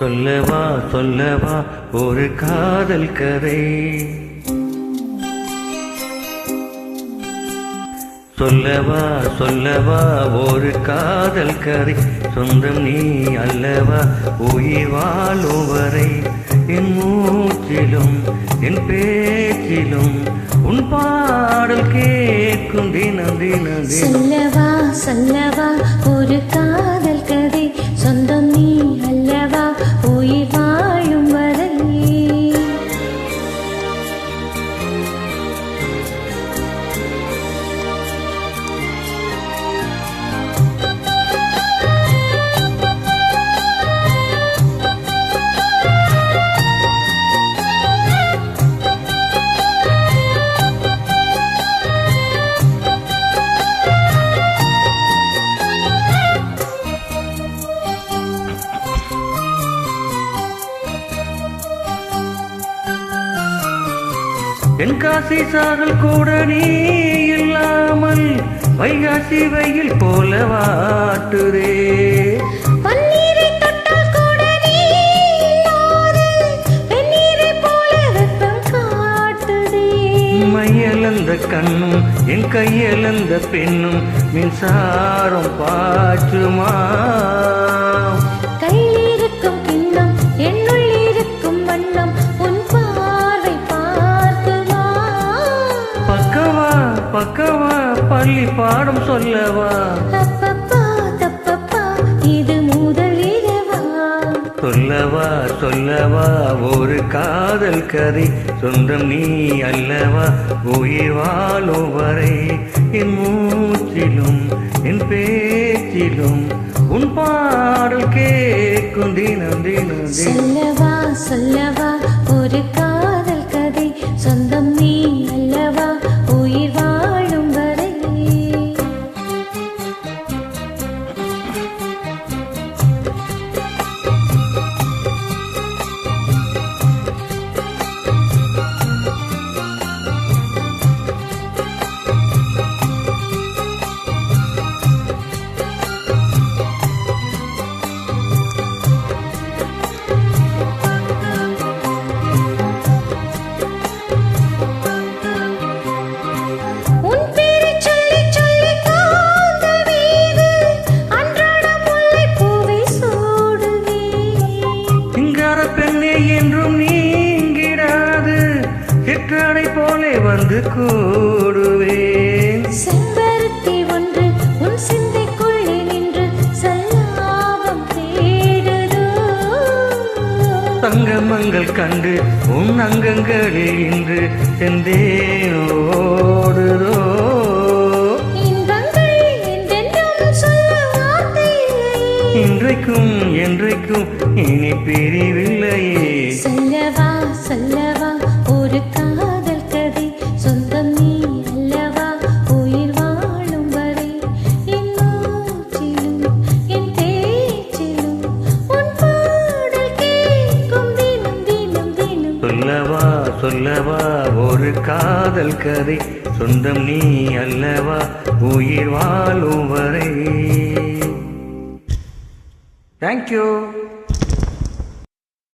சொல்லவா சொல்லவா ஒரு காதல் கதை, சொல்லவா சொல்லவா ஒரு காதல் கதை. சொந்தம் நீ அல்லவா உயிர் வாழும் வரை, என் மூச்சிலும் என் பேச்சிலும் உன் பாடல் கேட்கும் தினம் தினம். சொல்லவா சொல்லவா ஒரு காதல் கதை, சொந்தம் நீ அல்லவா உயிர் வாழும் வரை. என் காசி சாரல் கூட நீ இல்லாமல் வைகாசி வெயில் போல வாட்டுதே. பன்னீரை தொட்டால் கூட நீ இல்லாது வெந்நீரை போல வெப்பம் காட்டுதே. மையலந்த கண்ணும் என் கையலந்த பெண்ணும் மின்சாரம் பாய்ச்சுமா. கையில் இருக்கும் கிண்ணம் என்னுள் இருக்கும் வண்ணம் உன் பார்வை பார்க்குமா. பக்கவா பக்கவா பள்ளி பாடம் சொல்லவா. அப்பப்பா தப்பப்பா இது முதல் இரவா. சொல்லவா சொல்லவா ஒரு காதல் கதை, சொந்தம் நீ அல்லவா உயிர் வாழும் வரை, என் மூச்சிலும் என் பேச்சிலும் உன் பாடல் கேட்கும் தினம் தினம். சொல்லவா சொல்லவா ஒரு காதல் கதை, சொந்தம் நீ அல்லவா உயிர் வாழும் வரை. என்றும் நீங்கிடாது சிற்றடை போலே வந்து கூடுவேன். செம்பருத்தி ஒன்று உன் சிந்தைக்குள்ளே நின்று சல்லாபம் தேடுதோ. தங்கமங்கள் கண்டு உன் அங்கங்களில் இன்று செந்தேன் ஓடுதோ. இன்றைக்கும் என்றைக்கும் இனி பிரிவில்லையே. சொல்லவா சொல்லவா ஒரு காதல் கதை, சொந்தம் நீ அல்லவா உயிர் வாழும் வரை, என் மூச்சிலும் என் பேச்சிலும் உன் பாடல் கேட்கும் தினம் தினம் தினம். சொல்லவா சொல்லவா ஒரு காதல் கதை, சொந்தம் நீ அல்லவா உயிர் வாழும் வரை. Thank you.